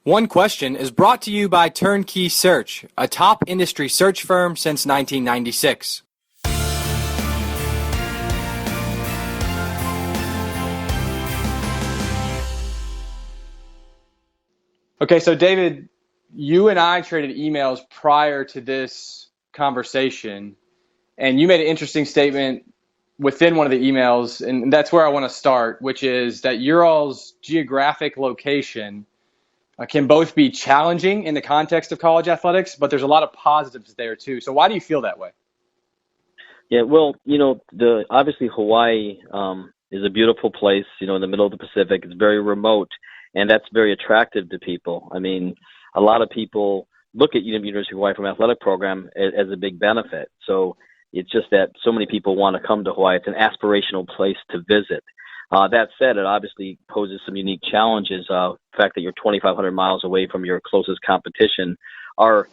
One Question is brought to you by Turnkey Search, a top industry search firm since 1996. Okay, so David, you and I traded emails prior to this conversation, and you made an interesting statement within one of the emails, and that's where I want to start, which is that your all's geographic location can both be challenging in the context of college athletics, but there's a lot of positives there too. So why do you feel that way? Yeah, well, obviously Hawaii is a beautiful place, in the middle of the Pacific. It's very remote, and that's very attractive to people. I mean, a lot of people look at University of Hawaii from athletic program as a big benefit. So it's just that so many people want to come to Hawaii. It's an aspirational place to visit. That said, it obviously poses some unique challenges. The fact that you're 2,500 miles away from your closest competition, our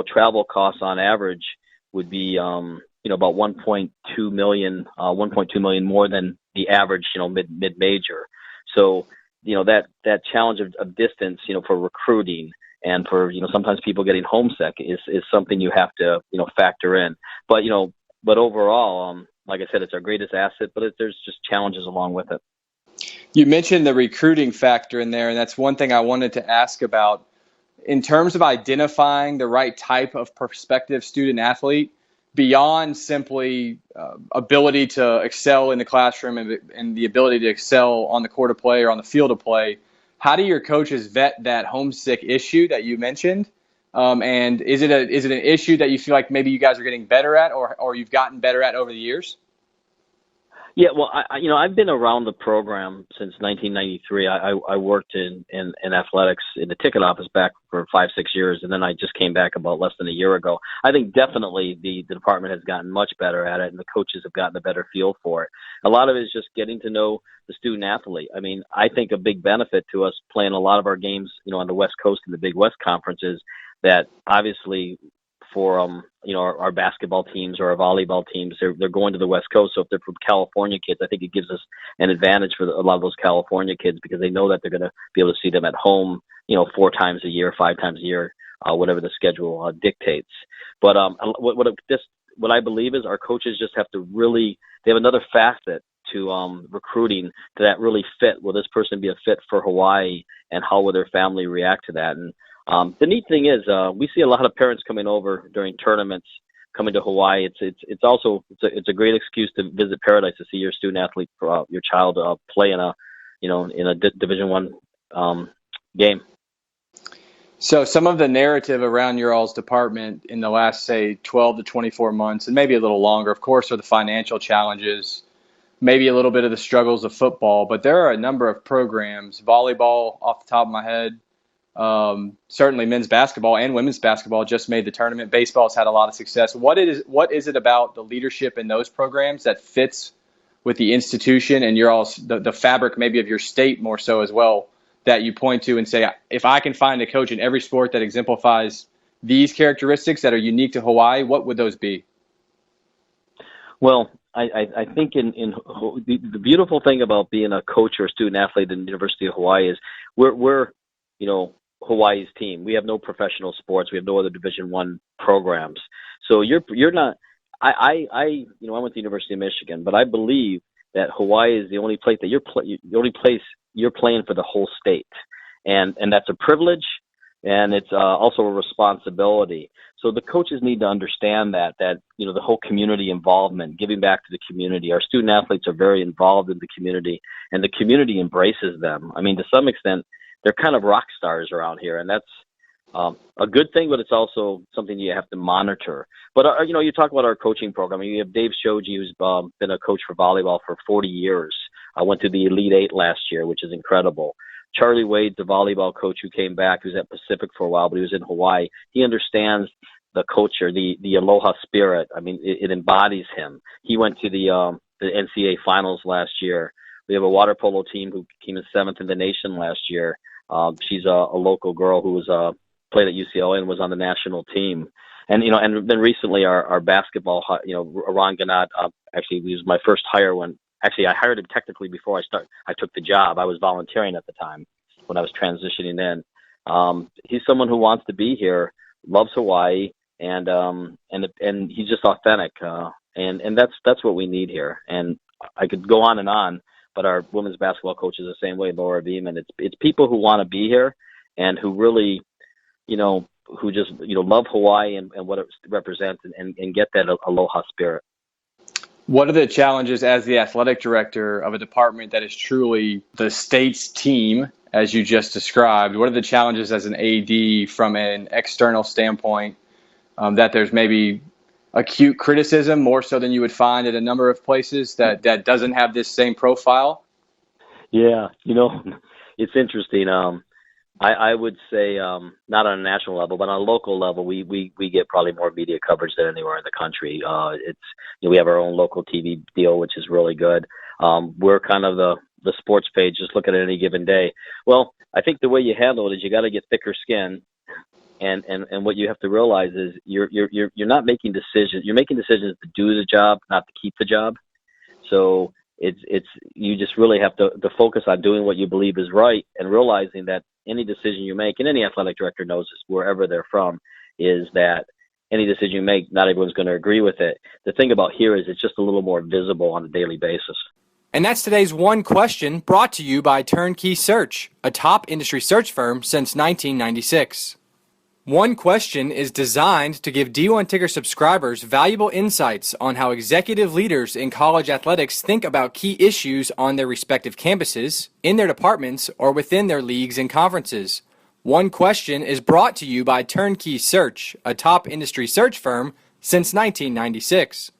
travel costs on average would be about 1.2 million more than the average mid-major. So that challenge of distance for recruiting and for sometimes people getting homesick is something you have to factor in. But overall, like I said, it's our greatest asset, but there's just challenges along with it. You mentioned the recruiting factor in there, and that's one thing I wanted to ask about. In terms of identifying the right type of prospective student athlete, beyond simply ability to excel in the classroom and the ability to excel on the court of play or on the field of play, how do your coaches vet that homesick issue that you mentioned? And is it an issue that you feel like maybe you guys are getting better at or you've gotten better at over the years? Yeah, well, I've been around the program since 1993. I worked in athletics in the ticket office back for 5-6 years, and then I just came back about less than a year ago. I think definitely the department has gotten much better at it, and the coaches have gotten a better feel for it. A lot of it is just getting to know the student athlete. I mean, I think a big benefit to us playing a lot of our games, on the West Coast and the Big West Conference is that obviously for our basketball teams or our volleyball teams, they're going to the West Coast. So if they're from California kids, I think it gives us an advantage for a lot of those California kids because they know that they're going to be able to see them at home, 4 times a year, 5 times a year, whatever the schedule dictates. But what I believe is our coaches just have to they have another facet to recruiting to that really fit. Will this person be a fit for Hawaii, and how will their family react to that? And the neat thing is, we see a lot of parents coming over during tournaments, coming to Hawaii. It's also a great excuse to visit Paradise to see your student athlete, your child play in a Division I game. So some of the narrative around your all's department in the last, say, 12 to 24 months, and maybe a little longer, of course, are the financial challenges, maybe a little bit of the struggles of football, but there are a number of programs, volleyball off the top of my head. Certainly men's basketball and women's basketball just made the tournament. Baseball's had a lot of success. What is it about the leadership in those programs that fits with the institution and the fabric maybe of your state more so as well, that you point to and say, if I can find a coach in every sport that exemplifies these characteristics that are unique to Hawaii, what would those be? Well, I think the beautiful thing about being a coach or a student athlete in the University of Hawaii is we're Hawaii's team. We have no professional sports. We have no other Division I programs. So you're not. I went to the University of Michigan, but I believe that Hawaii is the only place that you're playing for the whole state, and that's a privilege, and it's also a responsibility. So the coaches need to understand that the whole community involvement, giving back to the community. Our student athletes are very involved in the community, and the community embraces them. I mean, to some extent, they're kind of rock stars around here, and that's a good thing, but it's also something you have to monitor. But, you talk about our coaching program. You have Dave Shoji, who's been a coach for volleyball for 40 years. I went to the Elite Eight last year, which is incredible. Charlie Wade's the volleyball coach who came back, who's at Pacific for a while, but he was in Hawaii. He understands the culture, the aloha spirit. I mean, it embodies him. He went to the NCAA finals last year. We have a water polo team who came in 7th in the nation last year. She's a local girl who was played at UCLA and was on the national team. And then recently our basketball, Ron Gannat, actually he was my first hire I hired him technically before I took the job. I was volunteering at the time when I was transitioning in. He's someone who wants to be here, loves Hawaii, and he's just authentic. And that's what we need here. And I could go on, but our women's basketball coach is the same way, Laura Beeman. It's people who want to be here and who really, who just love Hawaii and what it represents and get that aloha spirit. What are the challenges as the athletic director of a department that is truly the state's team, as you just described? What are the challenges as an AD from an external standpoint that there's maybe acute criticism more so than you would find at a number of places that doesn't have this same profile? Yeah, it's interesting. I would say not on a national level, but on a local level, we get probably more media coverage than anywhere in the country. We have our own local TV deal, which is really good. We're kind of the sports page, just looking at any given day. Well, I think the way you handle it is you got to get thicker skin, and what you have to realize is you're not making decisions. You're making decisions to do the job, not to keep the job. So it's you just really have to focus on doing what you believe is right and realizing that any decision you make, and any athletic director knows this wherever they're from, is that any decision you make, not everyone's going to agree with it. The thing about here is it's just a little more visible on a daily basis. And that's today's One Question, brought to you by Turnkey Search, a top industry search firm since 1996. One Question is designed to give D1 Ticker subscribers valuable insights on how executive leaders in college athletics think about key issues on their respective campuses, in their departments, or within their leagues and conferences. One Question is brought to you by Turnkey Search, a top industry search firm since 1996.